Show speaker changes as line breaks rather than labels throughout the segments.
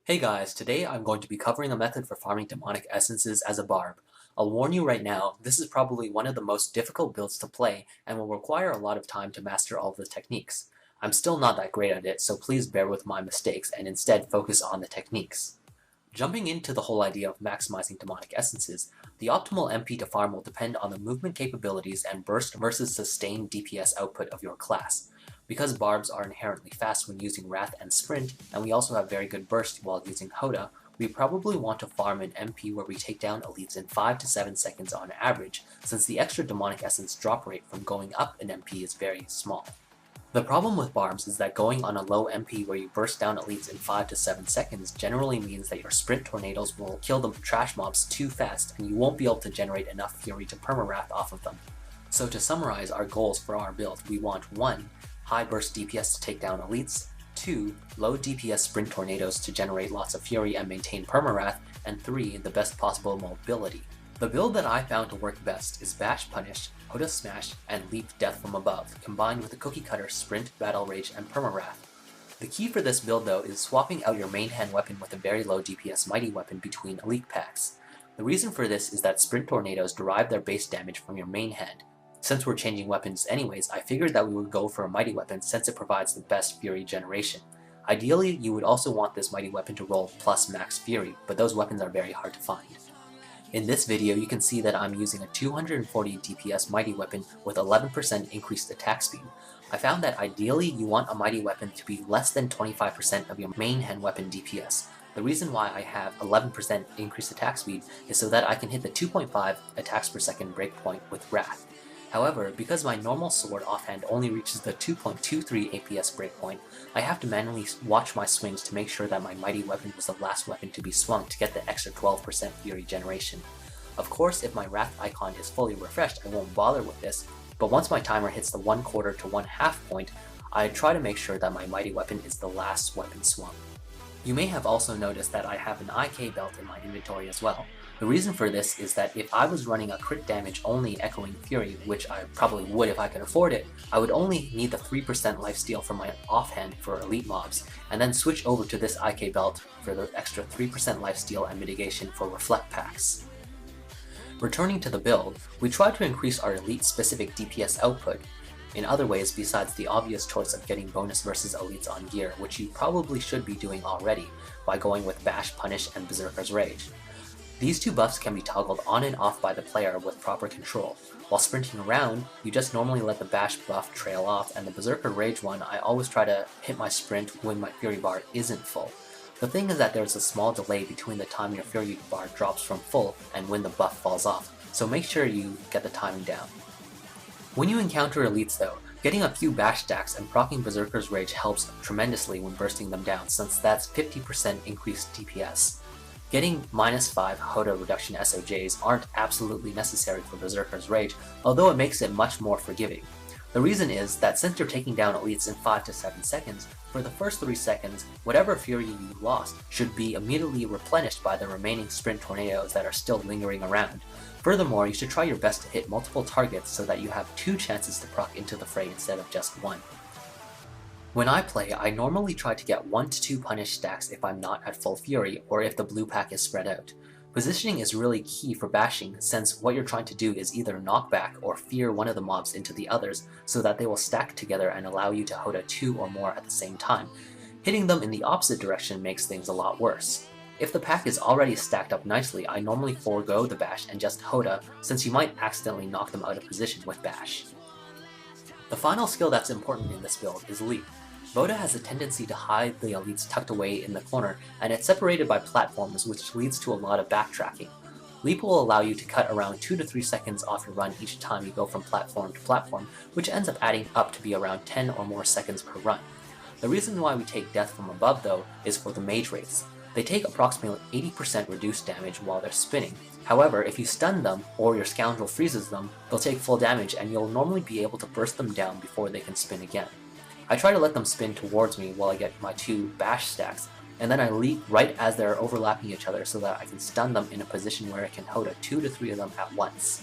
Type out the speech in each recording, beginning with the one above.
Hey guys, today I'm going to be covering a method for farming demonic essences as a barb. I'll warn you right now, this is probably one of the most difficult builds to play and will require a lot of time to master all of the techniques. I'm still not that great at it, so please bear with my mistakes and instead focus on the techniques. Jumping into the whole idea of maximizing demonic essences, the optimal MP to farm will depend on the movement capabilities and burst versus sustained DPS output of your class. Because barbs are inherently fast when using Wrath and Sprint, and we also have very good burst while using Hoda, we probably want to farm an MP where we take down elites in 5 to 7 seconds on average, since the extra demonic essence drop rate from going up an MP is very small. The problem with barbs is that going on a low MP where you burst down elites in 5 to 7 seconds generally means that your sprint tornadoes will kill the trash mobs too fast and you won't be able to generate enough fury to perma-wrath off of them. So to summarize our goals for our build, we want 1. High burst DPS to take down elites, 2. Low DPS sprint tornadoes to generate lots of fury and maintain perma-wrath, and 3. The best possible mobility. The build that I found to work best is Bash Punish, Hoda Smash, and Leap Death from Above, combined with the Cookie Cutter Sprint, Battle Rage, and Perma-Wrath. The key for this build though is swapping out your main hand weapon with a very low DPS mighty weapon between elite packs. The reason for this is that sprint tornadoes derive their base damage from your main hand. Since we're changing weapons anyways, I figured that we would go for a mighty weapon since it provides the best fury generation. Ideally, you would also want this mighty weapon to roll plus max fury, but those weapons are very hard to find. In this video, you can see that I'm using a 240 DPS mighty weapon with 11% increased attack speed. I found that ideally you want a mighty weapon to be less than 25% of your main hand weapon DPS. The reason why I have 11% increased attack speed is so that I can hit the 2.5 attacks per second breakpoint with Wrath. However, because my normal sword offhand only reaches the 2.23 APS breakpoint, I have to manually watch my swings to make sure that my mighty weapon was the last weapon to be swung to get the extra 12% fury generation. Of course, if my Wrath icon is fully refreshed, I won't bother with this, but once my timer hits the 1/4 to 1/2 point, I try to make sure that my mighty weapon is the last weapon swung. You may have also noticed that I have an IK belt in my inventory as well. The reason for this is that if I was running a crit damage only Echoing Fury, which I probably would if I could afford it, I would only need the 3% lifesteal from my offhand for elite mobs, and then switch over to this IK belt for the extra 3% lifesteal and mitigation for reflect packs. Returning to the build, we tried to increase our elite specific DPS output in other ways besides the obvious choice of getting bonus versus elites on gear, which you probably should be doing already by going with Bash, Punish, and Berserker's Rage. These two buffs can be toggled on and off by the player with proper control. While sprinting around, you just normally let the Bash buff trail off, and the Berserker Rage one, I always try to hit my sprint when my Fury bar isn't full. The thing is that there's a small delay between the time your Fury bar drops from full and when the buff falls off, so make sure you get the timing down. When you encounter elites though, getting a few bash stacks and proccing Berserker's Rage helps tremendously when bursting them down, since that's 50% increased DPS. Getting -5 Hoda reduction SOJs aren't absolutely necessary for Berserker's Rage, although it makes it much more forgiving. The reason is that since you're taking down elites in 5 to 7 seconds, for the first 3 seconds, whatever fury you lost should be immediately replenished by the remaining sprint tornadoes that are still lingering around. Furthermore, you should try your best to hit multiple targets so that you have 2 chances to proc into the fray instead of just 1. When I play, I normally try to get 1 to 2 punish stacks if I'm not at full fury or if the blue pack is spread out. Positioning is really key for bashing, since what you're trying to do is either knock back or fear one of the mobs into the others so that they will stack together and allow you to Hoda 2 or more at the same time. Hitting them in the opposite direction makes things a lot worse. If the pack is already stacked up nicely, I normally forego the bash and just Hoda, since you might accidentally knock them out of position with bash. The final skill that's important in this build is Leap. Voda has a tendency to hide the elites tucked away in the corner, and it's separated by platforms, which leads to a lot of backtracking. Leap will allow you to cut around 2 to 3 seconds off your run each time you go from platform to platform, which ends up adding up to be around 10 or more seconds per run. The reason why we take Death from Above though is for the mage wraiths. They take approximately 80% reduced damage while they're spinning. However, if you stun them, or your scoundrel freezes them, they'll take full damage and you'll normally be able to burst them down before they can spin again. I try to let them spin towards me while I get my 2 bash stacks, and then I leap right as they're overlapping each other so that I can stun them in a position where I can Hoda 2 to 3 of them at once.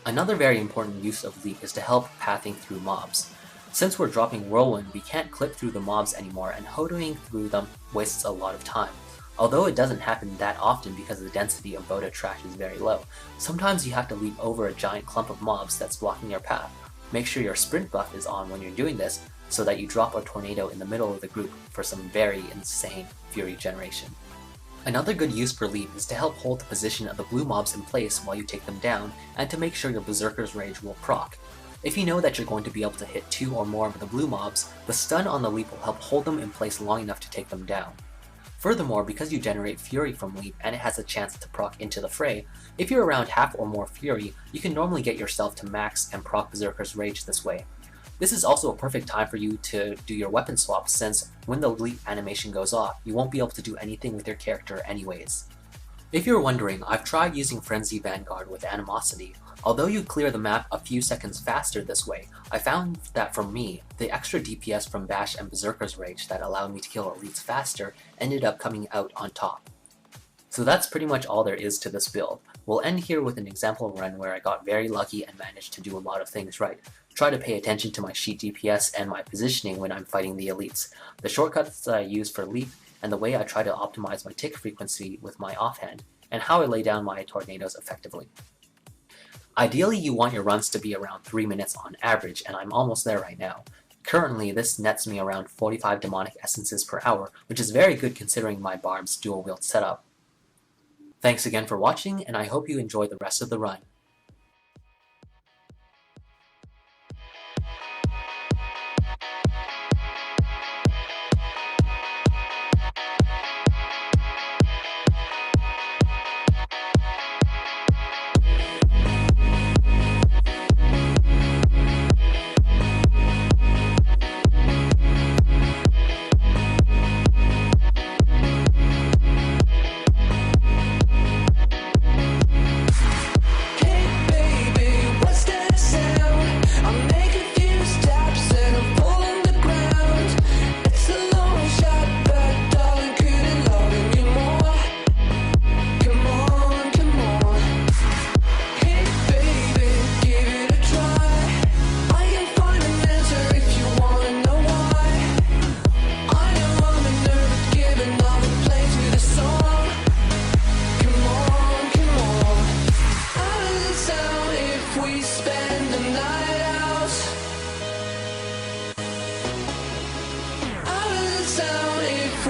Another very important use of Leap is to help pathing through mobs. Since we're dropping Whirlwind, we can't clip through the mobs anymore, and hodoing through them wastes a lot of time. Although it doesn't happen that often because the density of Boda trash is very low, sometimes you have to leap over a giant clump of mobs that's blocking your path. Make sure your sprint buff is on when you're doing this, so that you drop a tornado in the middle of the group for some very insane fury generation. Another good use for Leap is to help hold the position of the blue mobs in place while you take them down, and to make sure your Berserker's Rage will proc. If you know that you're going to be able to hit 2 or more of the blue mobs, the stun on the Leap will help hold them in place long enough to take them down. Furthermore, because you generate Fury from Leap and it has a chance to proc into the fray, if you're around half or more Fury, you can normally get yourself to max and proc Berserker's Rage this way. This is also a perfect time for you to do your weapon swap, since when the Leap animation goes off, you won't be able to do anything with your character anyways. If you're wondering, I've tried using Frenzy Vanguard with Animosity. Although you clear the map a few seconds faster this way, I found that for me, the extra DPS from Bash and Berserker's Rage that allowed me to kill elites faster ended up coming out on top. So that's pretty much all there is to this build. We'll end here with an example run where I got very lucky and managed to do a lot of things right. Try to pay attention to my sheet DPS and my positioning when I'm fighting the elites, the shortcuts that I use for Leap, and the way I try to optimize my tick frequency with my offhand, and how I lay down my tornadoes effectively. Ideally, you want your runs to be around 3 minutes on average, and I'm almost there right now. Currently, this nets me around 45 demonic essences per hour, which is very good considering my Barb's dual wield setup. Thanks again for watching, and I hope you enjoy the rest of the run.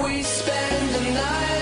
We spend the night